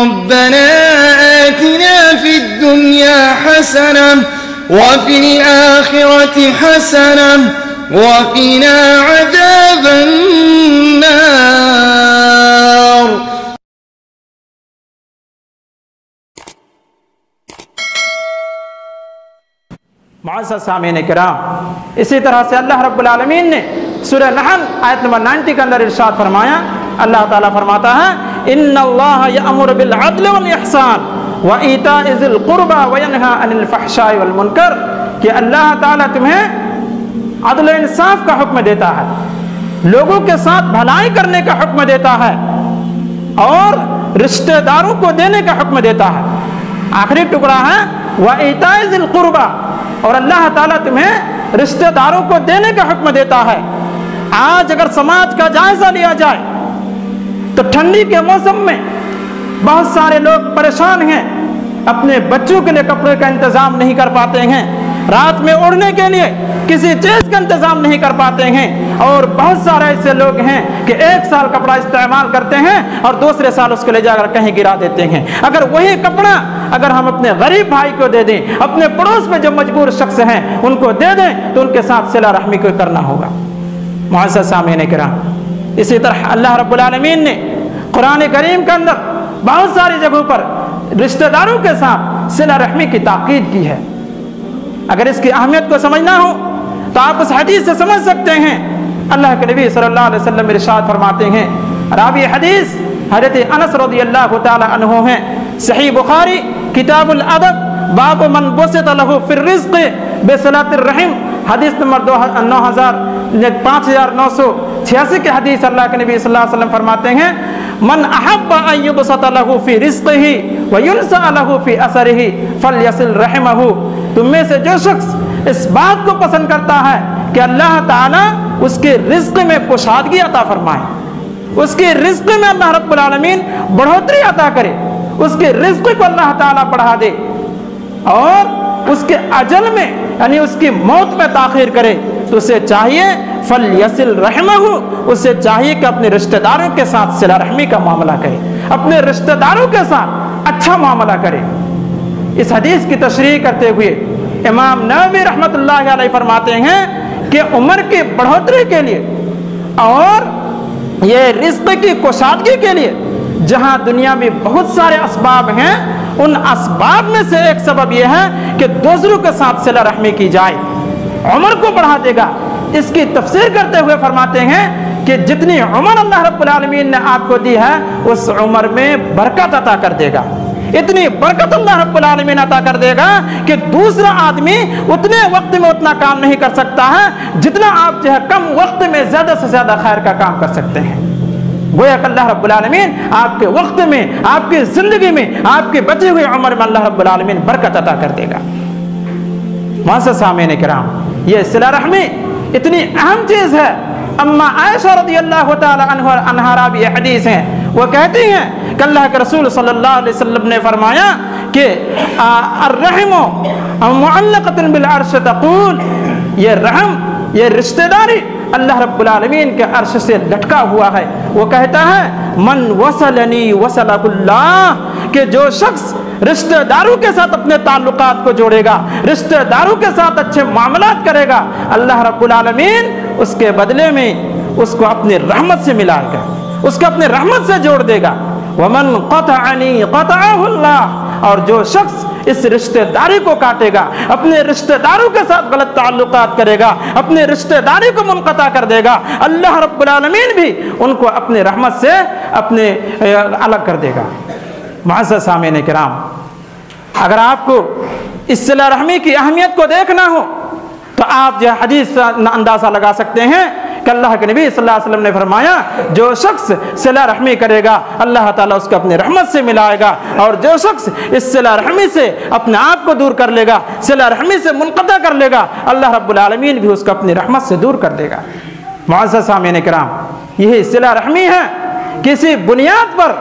ربنا آتنا في الدنيا حسنة وفي الآخرة حسنة وقنا عذاب النار. معزز سامعین کرام، اسی طرح سے اللہ رب العالمین نے سورہ نحل آیت نمبر 90 کے اندر ارشاد فرمایا، اللہ تعالیٰ فرماتا ہے ان اللہ یأمر بالعدل والاحسان وایتاء ذی القربى وینہی عن الفحشاء والمنکر، کہ اللہ تعالیٰ تمہیں عدل و انصاف کا حکم دیتا ہے، لوگوں کے ساتھ بھلائی کرنے کا حکم دیتا ہے، اور رشتہ داروں کو دینے کا حکم دیتا ہے۔ آخری ٹکڑا ہے وایتاء ذی القربى، اور اللہ تعالیٰ تمہیں رشتہ داروں کو دینے کا حکم دیتا ہے۔ آج اگر سماج کا جائزہ لیا جائے تو ٹھنڈی کے موسم میں بہت سارے لوگ پریشان ہیں، اپنے بچوں کے لیے کپڑے کا انتظام نہیں کر پاتے ہیں، رات میں اڑنے کے لیے کسی چیز کا انتظام نہیں کر پاتے ہیں، اور بہت سارے ایسے لوگ ہیں کہ 1 سال کپڑا استعمال کرتے ہیں اور دوسرے سال اس کو لے جا کر کہیں گرا دیتے ہیں۔ اگر وہی کپڑا اگر ہم اپنے غریب بھائی کو دے دیں، اپنے پڑوس میں جو مجبور شخص ہیں ان کو دے دیں، تو ان کے ساتھ صلہ رحمی کو کرنا ہوگا۔ معزز سامعین کرام، اسی طرح اللہ رب العالمین نے قرآن کریم کے اندر بہت ساری جگہوں پر رشتہ داروں کے ساتھ صلہ رحمی کی تاکید کی ہے۔ اگر اس کی اہمیت کو سمجھنا ہو تو آپ اس حدیث سے سمجھ سکتے ہیں۔ اللہ کے نبی صلی اللہ علیہ وسلم ارشاد فرماتے ہیں، راوی حدیث حضرت انس رضی اللہ تعالی عنہ ہیں، صحیح بخاری کتاب الادب باب من بسط له فی الرزق بصلۃ الرحم، حدیث نمبر 5986 کے حدیث اللہ کے نبی صلی اللہ علیہ وسلم فرماتے ہیں، من احب ان یبسط له فی رزقه وینسأ له فی اثره فلیصل رحمه، تم میں سے جو شخص اس بات کو پسند کرتا ہے کہ اللہ تعالیٰ اس کے رزق میں کشادگی عطا فرمائے، اس کے رزق میں اللہ رب العالمین بڑھوتری عطا کرے، اس کے رزق کو اللہ تعالیٰ بڑھا دے، اور اس کے اجل میں یعنی اس کی موت میں تاخیر کرے، تو اسے چاہیے فلیصل رحمہ، اسے چاہیے کہ اپنے رشتہ داروں کے ساتھ صلہ رحمی کا معاملہ کرے، اپنے رشتہ داروں کے ساتھ اچھا معاملہ کرے۔ اس حدیث کی تشریح کرتے ہوئے امام نووی رحمۃ اللہ علیہ فرماتے ہیں کہ عمر کی بڑھوتری کے لیے اور یہ رزق کی کشادگی کے لیے جہاں دنیا میں بہت سارے اسباب ہیں، ان اسباب میں سے ایک سبب یہ ہے کہ دوسروں کے ساتھ صلہ رحمی کی جائے، عمر کو بڑھا دے گا۔ اس کی تفسیر کرتے ہوئے فرماتے ہیں کہ جتنی عمر اللہ رب العالمین نے آپ کو دی ہے اس عمر میں برکت عطا کر دے گا، اتنی برکت اللہ رب العالمین عطا کر دے گا کہ دوسرا آدمی اتنے وقت میں اتنا کام نہیں کر سکتا ہے جتنا آپ جو ہے کم وقت میں زیادہ سے زیادہ خیر کا کام کر سکتے ہیں۔ گویا کہ اللہ رب العالمین آپ کے وقت میں، آپ کی زندگی میں، آپ کے بچے ہوئے عمر میں اللہ رب العالمین برکت عطا کر دے گا۔ معزز سامعین کرام، یہ صلہ رحمی اتنی اہم چیز ہے۔ اما عائشہ رضی اللہ تعالی عنہا راوی حدیث ہیں، وہ کہتی ہیں کہ اللہ کے رسول صلی اللہ علیہ وسلم نے فرمایا کہ الرحم معلقۃ بالعرش تقول، یہ رحم، یہ رشتہ داری اللہ رب العالمین کے عرش سے لٹکا ہوا ہے، وہ کہتا ہے من وصلنی وصلہ اللہ، کہ جو شخص رشتہ داروں کے ساتھ اپنے تعلقات کو جوڑے گا، رشتہ داروں کے ساتھ اچھے معاملات کرے گا، اللہ رب العالمین اس کے بدلے میں اس کو اپنی رحمت سے ملائے گا، اس کو اپنے رحمت سے جوڑ دے گا۔ ومن قطعنی قطعہ اللہ، اور جو شخص اس رشتہ داری کو کاٹے گا، اپنے رشتہ داروں کے ساتھ غلط تعلقات کرے گا، اپنے رشتہ داری کو منقطع کر دے گا، اللہ رب العالمین بھی ان کو اپنے رحمت سے اپنے الگ کر دے گا۔ معزز سامعین کرام، اگر آپ کو اس صلہ رحمی کی اہمیت کو دیکھنا ہو تو آپ جو حدیث سے اندازہ لگا سکتے ہیں کہ اللہ کے نبی صلی اللہ علیہ وسلم نے فرمایا جو شخص صلہ رحمی کرے گا اللہ تعالیٰ اس کو اپنی رحمت سے ملائے گا، اور جو شخص اس صلہ رحمی سے اپنے آپ کو دور کر لے گا، صلہ رحمی سے منقطع کر لے گا، اللہ رب العالمین بھی اس کو اپنی رحمت سے دور کر دے گا۔ معزز سامعین کرام، یہی صلہ رحمی ہے۔ کسی بنیاد پر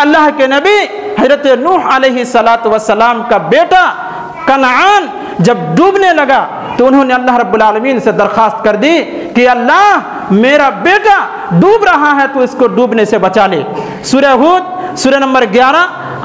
اللہ کے نبی حضرت نوح علیہ السلام کا بیٹا کنعان جب ڈوبنے لگا تو انہوں نے اللہ رب العالمین سے درخواست کر دی کہ اللہ میرا بیٹا ڈوب رہا ہے تو اس کو ڈوبنے سے بچا لے۔ سورہ ہود سورہ نمبر 11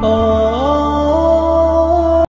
Oh